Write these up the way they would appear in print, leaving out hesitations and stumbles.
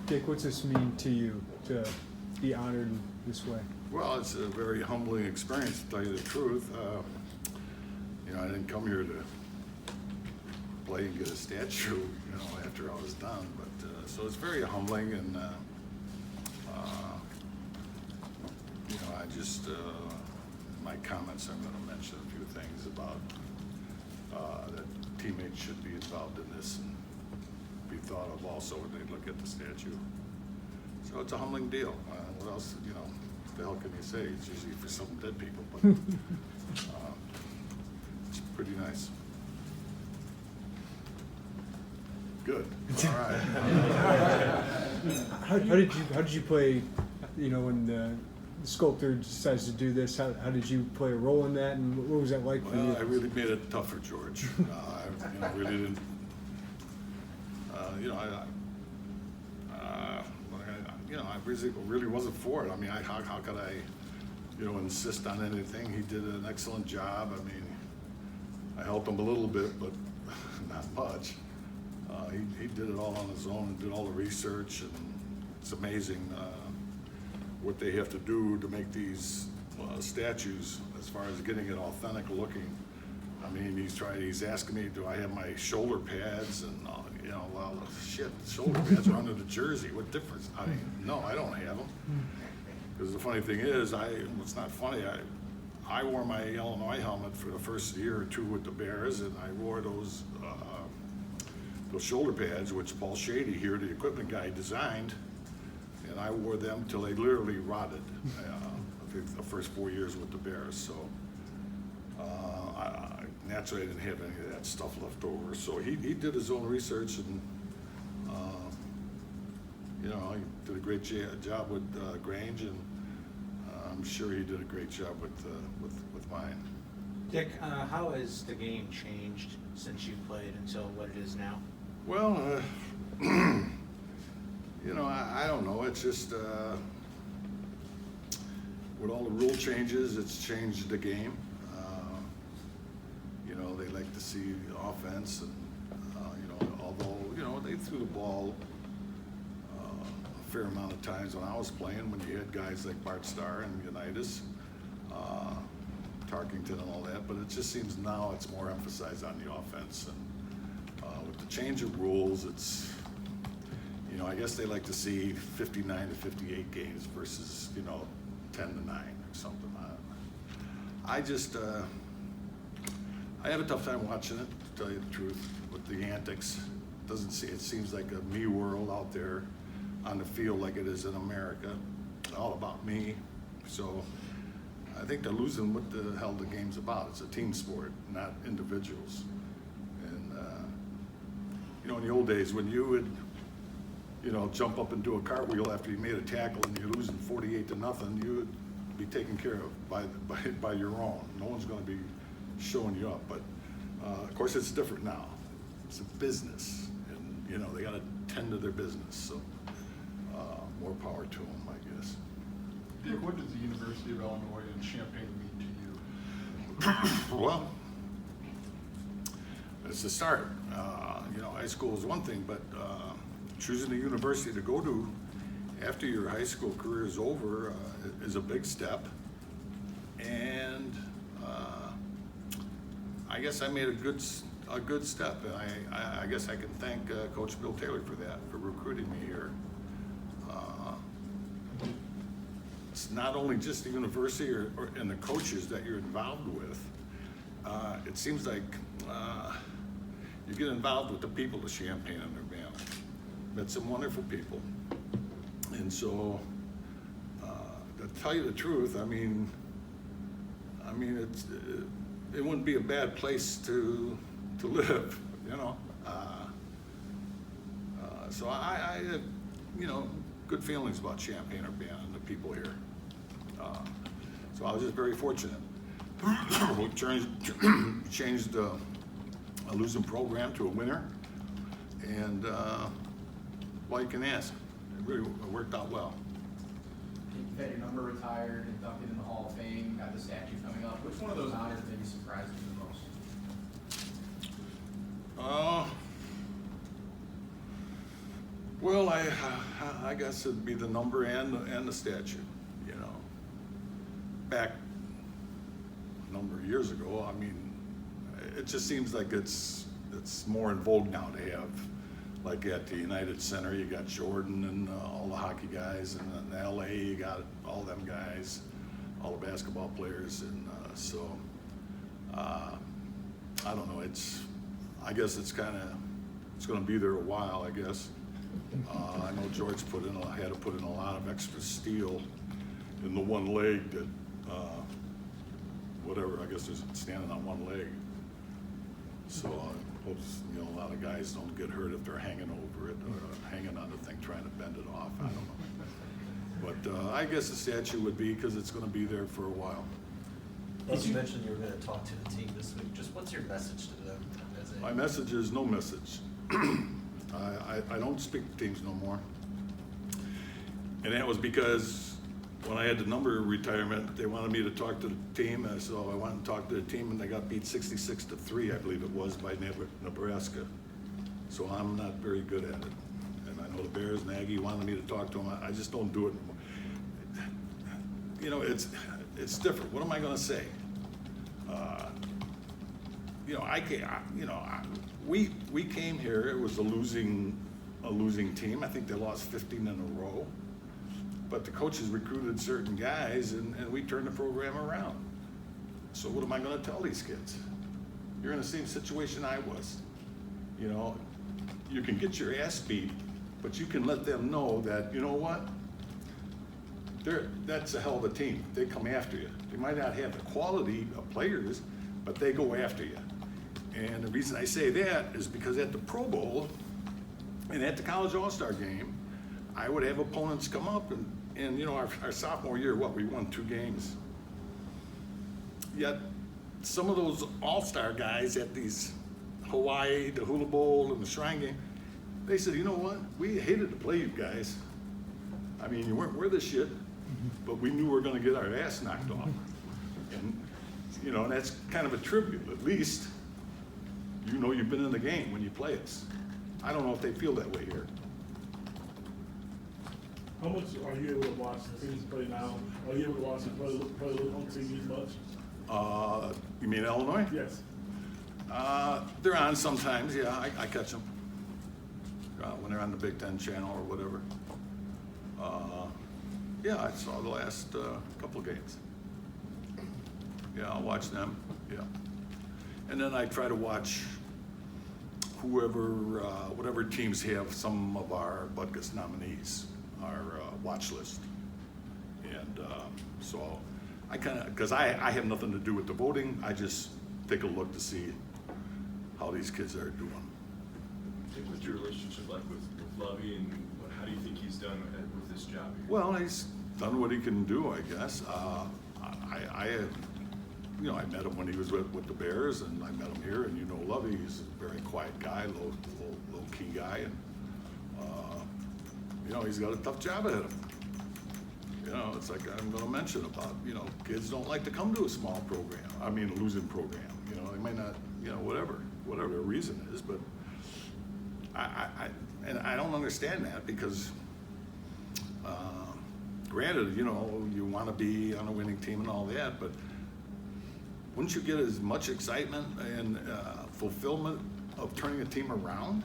Dick, what's this mean to you to be honored in this way? Well, it's a very humbling experience, to tell you the truth. I didn't come here to play and get a statue, after I was done. But so it's very humbling, and I just in my comments, I'm going to mention a few things about that teammates should be involved in this and be thought of also when they look at the statue. So it's a humbling deal. What else, the hell can you say? It's usually for some dead people, but it's pretty nice. Good. All right. How did you play? When the sculptor decides to do this, how did you play a role in that, and what was that like for you? I really made it tougher, George. I really didn't. I really wasn't for it. I mean, how could I, insist on anything? He did an excellent job. I mean, I helped him a little bit, but not much. He did it all on his own and did all the research, and it's amazing what they have to do to make these statues as far as getting it authentic looking. I mean, he's asking me, do I have my shoulder pads? And, well, shit, the shoulder pads are under the jersey. What difference? I mean, no, I don't have them. Because the funny thing is, it's not funny, I wore my Illinois helmet for the first year or two with the Bears, and I wore those shoulder pads, which Paul Shady here, the equipment guy, designed, and I wore them till they literally rotted. The first 4 years with the Bears, so naturally I didn't have any of that stuff left over. So he did his own research, and he did a great job with Grange, and I'm sure he did a great job with mine. Dick, how has the game changed since you played until what it is now? Well, I don't know. It's just with all the rule changes, it's changed the game. They like to see the offense, and although they threw the ball a fair amount of times when I was playing, when you had guys like Bart Starr and Unitas, Tarkington and all that, but it just seems now it's more emphasized on the offense. And with the change of rules, it's, I guess they like to see 59 to 58 games versus, 10 to 9 or something. I just, I have a tough time watching it, to tell you the truth, with the antics. It seems like a me world out there on the field like it is in America. It's all about me. So I think they're losing what the hell the game's about. It's a team sport, not individuals. And, in the old days when you would, jump up and do a cartwheel after you made a tackle and you're losing 48 to nothing, you would be taken care of by your own. No one's going to be showing you up. But of course it's different now. It's a business, and they got to tend to their business. So more power to them, I guess. Dick, what does the University of Illinois in Champaign mean to you? Well, it's a start. High school is one thing, but choosing a university to go to after your high school career is over is a big step. And I guess I made a good step, and I guess I can thank Coach Bill Taylor for that, for recruiting me here. It's not only just the university and the coaches that you're involved with. It seems like you get involved with the people of Champaign and Urbana. Met some wonderful people, and so to tell you the truth, I mean, it wouldn't be a bad place to live, So I have, good feelings about Champaign Urbana and the people here. So I was just very fortunate. We changed a losing program to a winner, and well, you can ask. It really worked out well. You've had your number retired, inducted in the Hall of Fame, got the statue coming up. Which one of those honors maybe surprised you the most? Well, I guess it'd be the number and the statute, you know. Back a number of years ago, I mean, it just seems like it's more in vogue now to have, like at the United Center, you got Jordan and all the hockey guys, and in LA, you got all them guys, all the basketball players, and so, I don't know, I guess it's gonna be there a while, I guess. I know George had to put in a lot of extra steel in the one leg that, whatever, I guess there's standing on one leg. So I hope, you know, a lot of guys don't get hurt if they're hanging over it, or hanging on the thing trying to bend it off, I don't know. But I guess the statute would be, because it's gonna be there for a while. You mentioned you were gonna talk to the team this week, just what's your message to them as a? My message is no message. I don't speak to teams no more. And that was because when I had the number retirement, they wanted me to talk to the team, and so I went and talked to the team, and they got beat 66-3, I believe it was, by Nebraska. So I'm not very good at it. And I know the Bears and Aggie wanted me to talk to them. I just don't do it anymore. You know, it's different. What am I gonna say? You know, I can't. You know, we came here. It was a losing team. I think they lost 15 in a row. But the coaches recruited certain guys, and we turned the program around. So what am I going to tell these kids? You're in the same situation I was. You know, you can get your ass beat, but you can let them know that, you know what? That's a hell of a team. They come after you. They might not have the quality of players, but they go after you. And the reason I say that is because at the Pro Bowl and at the College All-Star game, I would have opponents come up, and you know, our sophomore year, we won 2 games. Yet some of those all-star guys at these Hawaii, the Hula Bowl, and the Shrine Game, they said, you know what? We hated to play you guys. I mean, you weren't worth a shit, but we knew we were going to get our ass knocked off. And you know, and that's kind of a tribute. At least you know you've been in the game when you play us. I don't know if they feel that way here. How much are you able to watch the teams play now? Are you able to watch them play on TV much? You mean Illinois? Yes. They're on sometimes, yeah, I catch them. When they're on the Big Ten channel or whatever. Yeah, I saw the last couple of games. Yeah, I'll watch them, yeah. And then I try to watch whatever teams have some of our Butkus nominees, our watch list. And so I kind of, because I have nothing to do with the voting, I just take a look to see how these kids are doing. What's your relationship like with Lovey, and how do you think he's done with this job here? Well, he's done what he can do, I guess. You know, I met him when he was with the Bears, and I met him here, and you know Lovey, he's a very quiet guy, low-key guy, and you know, he's got a tough job ahead of him. You know, it's like I'm gonna mention about, you know, kids don't like to come to a small program, I mean, a losing program, you know, they might not, you know, whatever the reason is, but and I don't understand that because, granted, you know, you want to be on a winning team and all that, but wouldn't you get as much excitement and fulfillment of turning a team around?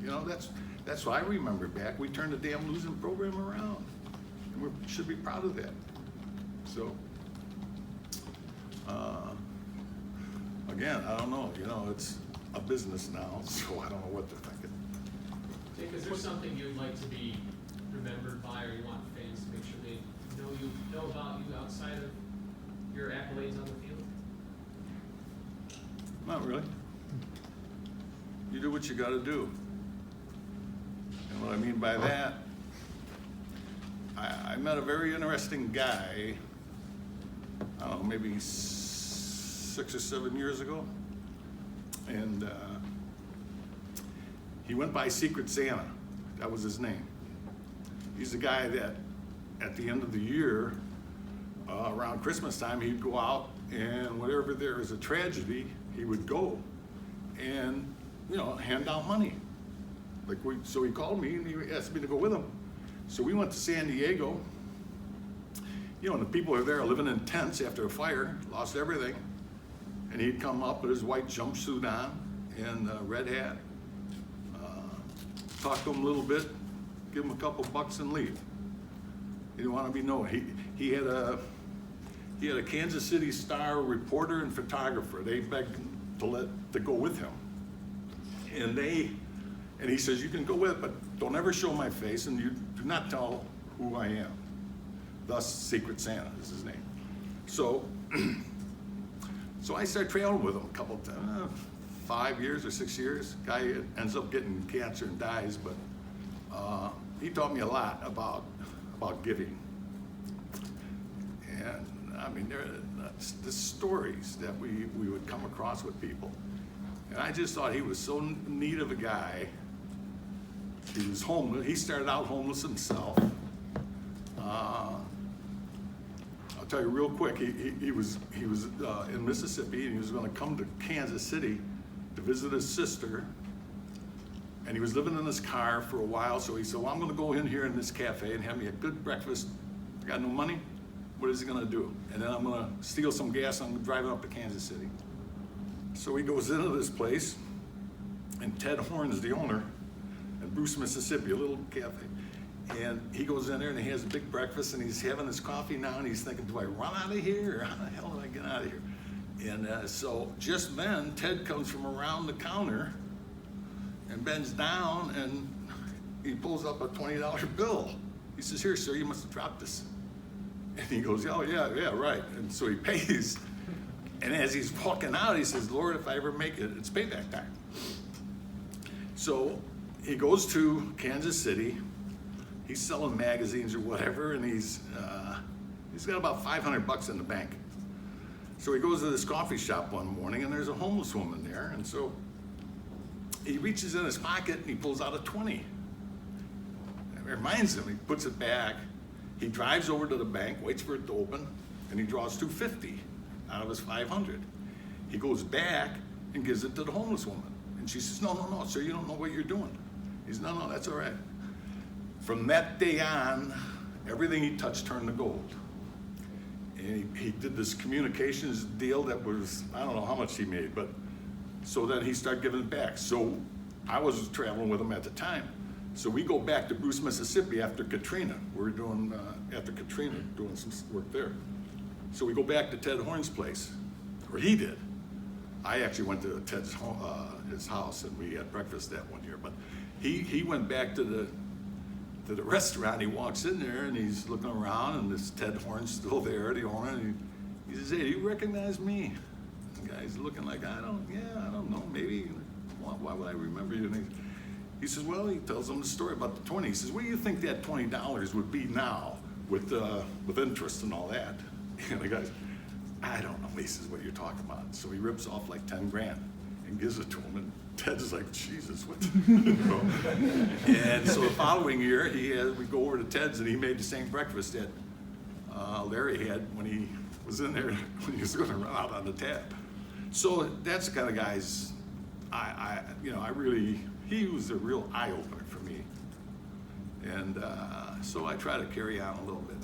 You know, that's what I remember back. We turned the damn losing program around, and we should be proud of that. So, again, I don't know. You know, it's a business now, so I don't know what they're thinking. Dick, is there something you'd like to be remembered by, or you want fans to make sure they know about you outside of your accolades on the field? Not really. You do what you got to do. And what I mean by that, I met a very interesting guy, I don't know, maybe 6 or 7 years ago. And he went by Secret Santa. That was his name. He's the guy that at the end of the year, around Christmas time, he'd go out, and whenever there was a tragedy, he would go and, you know, hand out money. So he called me and he asked me to go with him. So we went to San Diego. You know, and the people are there living in tents after a fire, lost everything. And he'd come up with his white jumpsuit on and a red hat, talk to him a little bit, give him a couple bucks and leave. He didn't want to be known. He had a Kansas City Star reporter and photographer. They begged to go with him. And he says, you can go with, but don't ever show my face and you do not tell who I am. Thus, Secret Santa is his name. So I started traveling with him a couple of times, 5 years or 6 years. Guy ends up getting cancer and dies, but he taught me a lot about giving. And I mean, there are the stories that we would come across with people. And I just thought he was so neat of a guy. He was homeless. He started out homeless himself. I'll tell you real quick. He was in Mississippi, and he was going to come to Kansas City to visit his sister. And he was living in his car for a while. So he said, "Well, I'm going to go in here in this cafe and have me a good breakfast. I got no money. What is he going to do? And then I'm going to steal some gas. I'm driving up to Kansas City." So he goes into this place, and Ted Horn's the owner, in Bruce, Mississippi, a little cafe. And he goes in there and he has a big breakfast and he's having his coffee now and he's thinking, do I run out of here or how the hell do I get out of here? And so just then, Ted comes from around the counter and bends down and he pulls up a $20 bill. He says, "Here, sir, you must have dropped this." And he goes, "Oh, yeah, right." And so he pays. And as he's walking out, he says, "Lord, if I ever make it, it's payback time." So he goes to Kansas City. He's selling magazines or whatever, and he's got about $500 in the bank. So he goes to this coffee shop one morning, and there's a homeless woman there. And so he reaches in his pocket and he pulls out a 20. It reminds him. He puts it back. He drives over to the bank, waits for it to open, and he draws $250 out of his $500. He goes back and gives it to the homeless woman. And she says, no, sir, you don't know what you're doing. He says, no, that's all right. From that day on, everything he touched turned to gold. And he did this communications deal that was, I don't know how much he made, but so then he started giving it back. So I was traveling with him at the time. So we go back to Bruce, Mississippi after Katrina. We were doing, after Katrina, doing some work there. So we go back to Ted Horn's place, or he did. I actually went to Ted's his house and we had breakfast that one year. But he went back to the restaurant. He walks in there and he's looking around, and this Ted Horn's still there, the owner. And he says, "Hey, do you recognize me?" The guy's looking like, I don't know, maybe. Why would I remember you? And he says, well, he tells him the story about the 20. He says, "What do you think that $20 would be now with interest and all that?" And the guy's, "I don't know." He says, "What you're talking about." So he rips off like 10 grand and gives it to him. And Ted's like, Jesus, what? And so the following year, we go over to Ted's and he made the same breakfast that Larry had when he was in there, when he was going to run out on the tab. So that's the kind of guys, he was a real eye-opener for me. And so I try to carry on a little bit.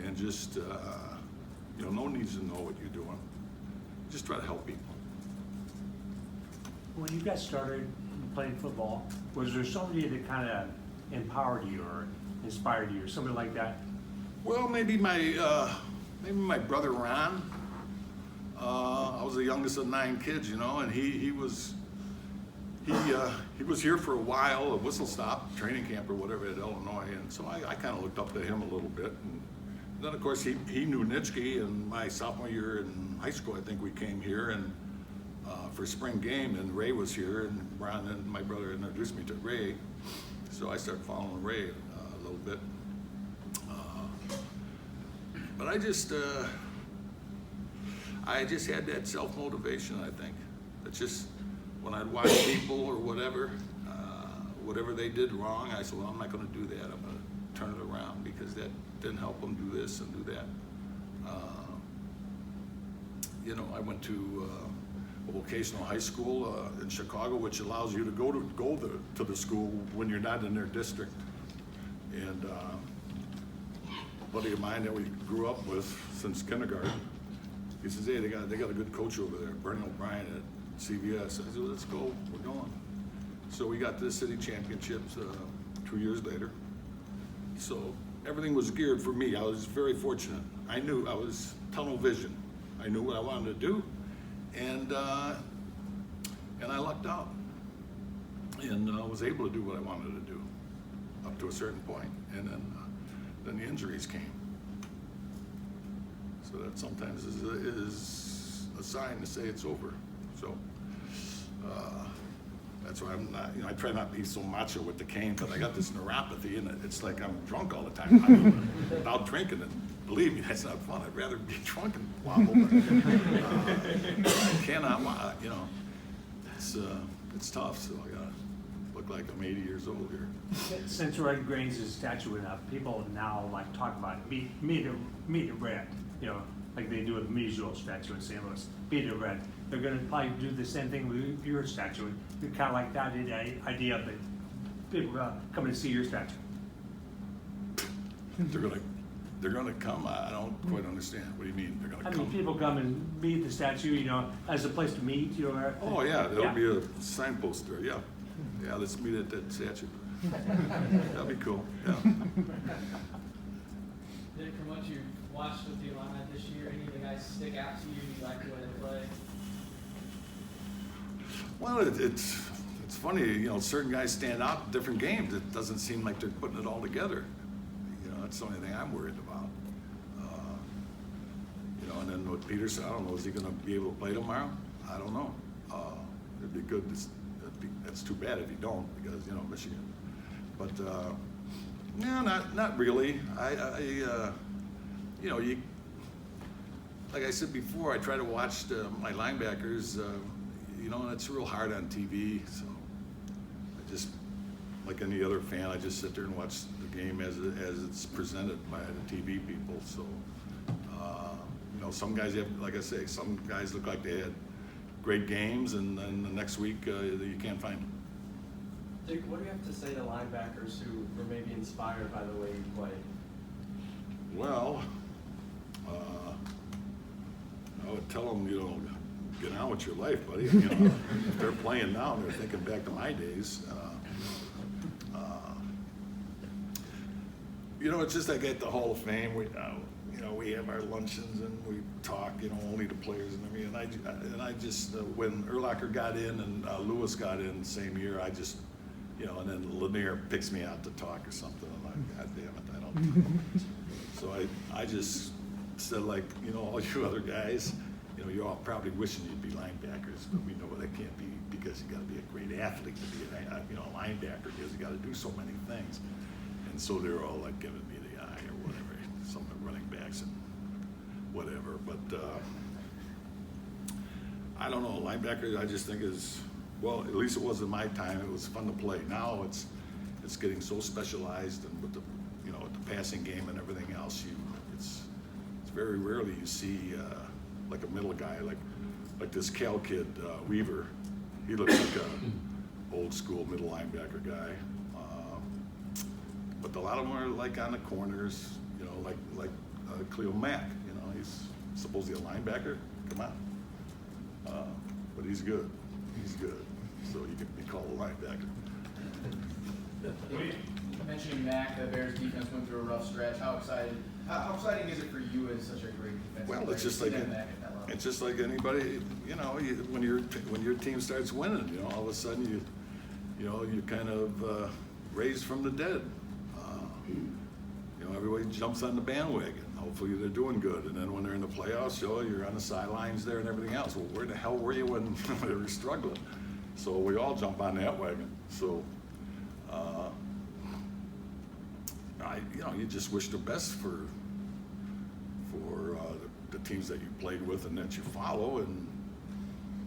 And just, no one needs to know what you're doing. Just try to help people. When you got started playing football, was there somebody that kind of empowered you or inspired you or somebody like that? Well, maybe my brother Ron. I was the youngest of 9 kids, and he was here for a while, a whistle stop training camp or whatever at Illinois, and so I kind of looked up to him a little bit. And then of course he knew Nitschke, and my sophomore year in high school, I think we came here and for spring game, and Ray was here, and Ron and my brother introduced me to Ray, so I started following Ray a little bit. But I just had that self-motivation, I think. It's just when I'd watch people or whatever they did wrong, I said, well, I'm not going to do that. I'm going to turn it around because that didn't help them do this and do that. I went to a vocational high school in Chicago, which allows you to go to the school when you're not in their district. And a buddy of mine that we grew up with since kindergarten, he says, hey, they got a good coach over there, Bernie O'Brien at CVS. I said, let's go, we're going. So we got to the city championships 2 years later. So everything was geared for me. I was very fortunate. I knew I was tunnel vision. I knew what I wanted to do, and I lucked out, and was able to do what I wanted to do up to a certain point, and then the injuries came. So that sometimes is a sign to say it's over. So that's why I'm not, I try not to be so macho with the cane, but I got this neuropathy, and it's like I'm drunk all the time. I mean, without drinking, and believe me, that's not fun. I'd rather be drunk and wobble, but cannot, it's tough, so I gotta look like I'm 80 years old here. Since Red Grange is statue went up, people now like talk about it. Meet a red, like they do with the Mizuo statue in St. Louis. Meet a red. They're gonna probably do the same thing with your statue. You kind of like that idea of people coming to see your statue. They're gonna come. I don't quite understand. What do you mean? They're gonna come? I mean, people come and meet the statue, as a place to meet, Oh yeah, there'll be a signpost there. Yeah, let's meet at that statue. That'd be cool. Yeah. Nick, from what you've watched with the Illini this year, any of the guys stick out to you? You like the way they play? Well, it's funny. Certain guys stand out in different games. It doesn't seem like they're putting it all together. That's the only thing I'm worried about. And then with Peterson, I don't know, is he going to be able to play tomorrow? I don't know. It'd be good. That's too bad if he don't, because Michigan. But no, not really. Like I said before, I try to watch my linebackers. And it's real hard on TV. So I just, like any other fan, I just sit there and watch the game as it's presented by the TV people. So, some guys have, like I say, some guys look like they had great games, and then the next week you can't find them. Dick, what do you have to say to linebackers who were maybe inspired by the way you play? Well, I would tell them, get on with your life, buddy. If they're playing now, they're thinking back to my days. It's just like at the Hall of Fame, we have our luncheons and we talk, only the players and everything. And I just, when Urlacher got in and Lewis got in the same year, I just, and then Lanier picks me out to talk or something. I'm like, God damn it, I don't. So I just said, like, all you other guys, you're all probably wishing you'd be linebackers, but we know that can't be, because you got to be a great athlete to be a linebacker, because you got to do so many things. And so they're all like giving me the eye or whatever, some of the running backs and whatever. But I don't know, linebacker I just think is, well, at least it was in my time, it was fun to play. Now it's getting so specialized, and with the with the passing game and everything else, it's very rarely you see like a middle guy like this Cal kid Weaver. He looks like a old school middle linebacker guy. But a lot of them are like on the corners, like Cleo Mack. He's supposedly a linebacker. Come on, but he's good. He's good, so he can be called a linebacker. Mentioning Mac, the Bears defense went through a rough stretch. How exciting is it for you as such a great defensive player? Well, it's just like it's just like anybody. When your team starts winning, all of a sudden you kind of raised from the dead. Everybody jumps on the bandwagon. Hopefully they're doing good, and then when they're in the playoffs, you're on the sidelines there and everything else. Well, where the hell were you when they were struggling? So we all jump on that wagon. So, you just wish the best for the teams that you played with and that you follow. And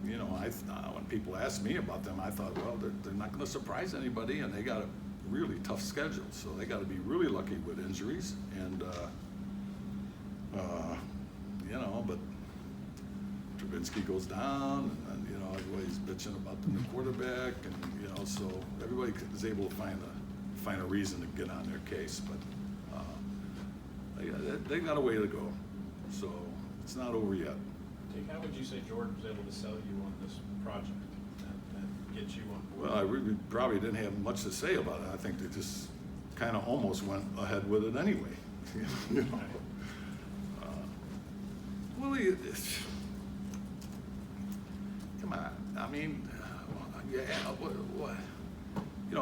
when people ask me about them, I thought, well, they're not going to surprise anybody, and they got a really tough schedule, so they got to be really lucky with injuries. And but Trubinsky goes down, and everybody's bitching about the new quarterback, and so everybody is able to find a reason to get on their case, but they got a way to go, so it's not over yet. Dick, how would you say Jordan was able to sell you on this project and get you on board? Well, I really probably didn't have much to say about it. I think they just kind of almost went ahead with it anyway. You know? Well, come on. I mean, yeah. What?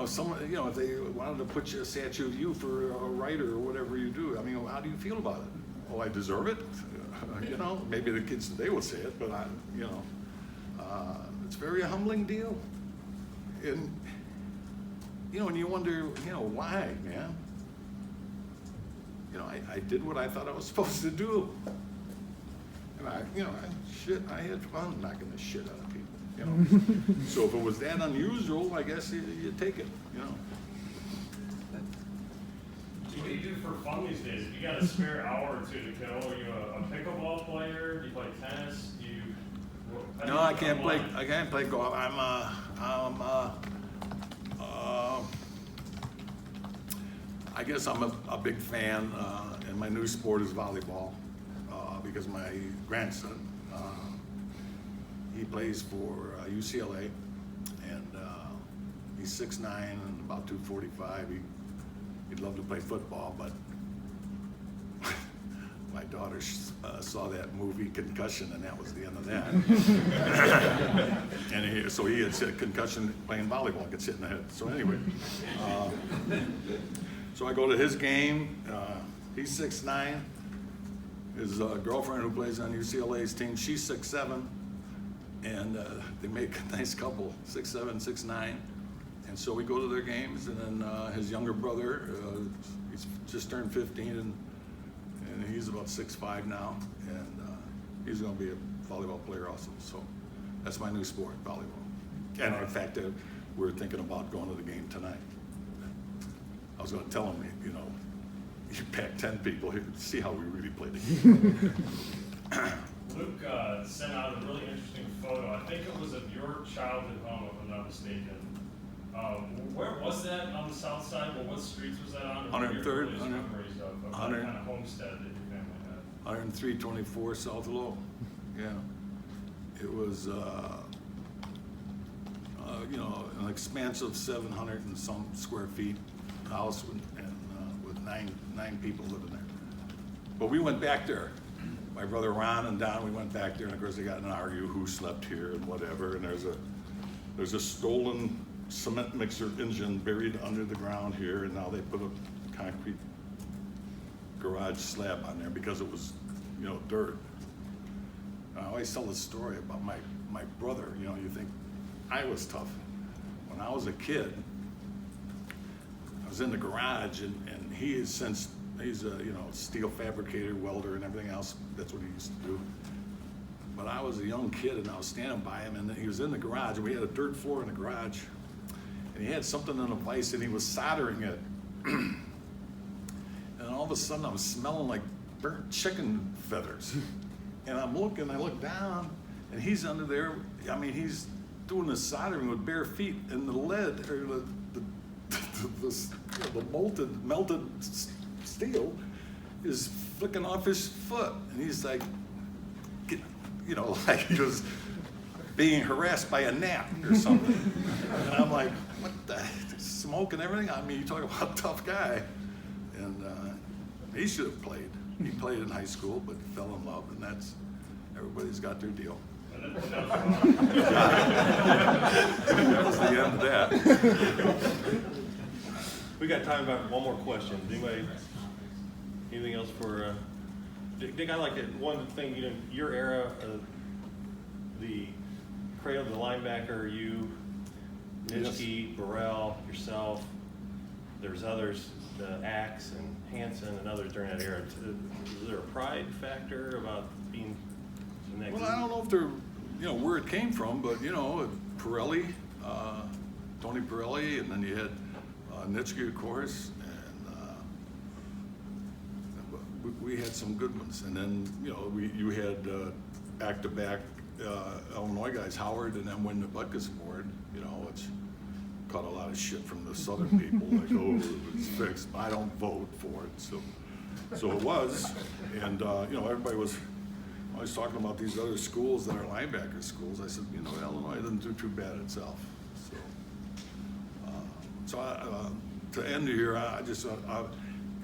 Someone. If they wanted to put a statue of you for a writer or whatever you do, I mean, how do you feel about it? Oh, I deserve it. Maybe the kids today would say it, but it's a very humbling deal. And and you wonder, why, man? I did what I thought I was supposed to do. And I had fun knocking the shit out of people, So if it was that unusual, I guess you take it, What do you do for fun these days? If you got a spare hour or two to kill, are you a pickleball player? Do you play tennis? No, I can't play. I can't play golf. I guess I'm a big fan, and my new sport is volleyball, because my grandson, he plays for UCLA, and he's 6'9" and about 245. He'd love to play football, but my daughter saw that movie Concussion, and that was the end of that. And so he had said concussion playing volleyball, gets hit in the head. So anyway, so I go to his game. He's 6'9". His girlfriend, who plays on UCLA's team, she's 6'7", and they make a nice couple, 6'7", 6'9". And so we go to their games, and then his younger brother, he's just turned 15, and he's about 6'5" now, and he's going to be a volleyball player also. So that's my new sport, volleyball. And in fact, we're thinking about going to the game tonight. I was going to tell him, you pack 10 people here to see how we really play the game. Luke sent out a really interesting photo. I think it was of your childhood home, if I'm not mistaken. Where was that on the south side? Well, what streets was that on? 103rd. Memories of that kind of homestead that your family had. 10324 South Low. Yeah. It was, an expansive 700 and some square feet house with nine people living there. But we went back there. My brother Ron and Don, we went back there, and of course they got in an argue who slept here and whatever. And there's a stolen cement mixer engine buried under the ground here, and now they put a concrete garage slab on there because it was, dirt. I always tell this story about my brother. You think I was tough. When I was a kid, I was in the garage, and he's a steel fabricator, welder, and everything else. That's what he used to do. But I was a young kid, and I was standing by him, and he was in the garage, and we had a dirt floor in the garage, and he had something in a vise, and he was soldering it. And all of a sudden, I was smelling like burnt chicken feathers. And I look down, and he's under there. I mean, he's doing the soldering with bare feet, and the lead, or the melted steel is flicking off his foot, and he's like, like he was being harassed by a gnat or something. And I'm like, what the smoke and everything? I mean, you talk about a tough guy. And he should have played. He played in high school, but fell in love, and everybody's got their deal. That was the end of that. We got time about one more question. Anybody, anything else for Dick? I like it. One thing, your era, the cradle, the linebacker, you, Nitschke, Burrell, yourself. There's others, the Axe and Hansen and others during that era. Is there a pride factor about being the next? Well, I don't know if they're, where it came from, but Pirelli, Tony Pirelli, and then you had Nitschke, of course, and we had some good ones. And then you had back-to-back Illinois guys, Howard, and then win the Butkus award. You know, it's caught a lot of shit from the Southern people, like, oh, it's fixed. I don't vote for it, so it was. And you know, everybody was always talking about these other schools that are linebacker schools. I said, you know, Illinois doesn't do too bad itself. To end the year, I just,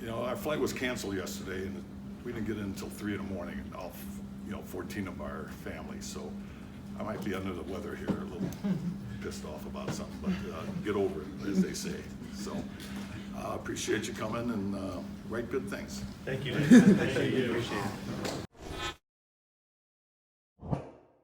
you know, our flight was canceled yesterday, and we didn't get in until 3 in the morning, and all, you know, 14 of our families. So I might be under the weather here, a little pissed off about something, but get over it, as they say. So appreciate you coming and write good things. Thank you. Thank you. Appreciate it.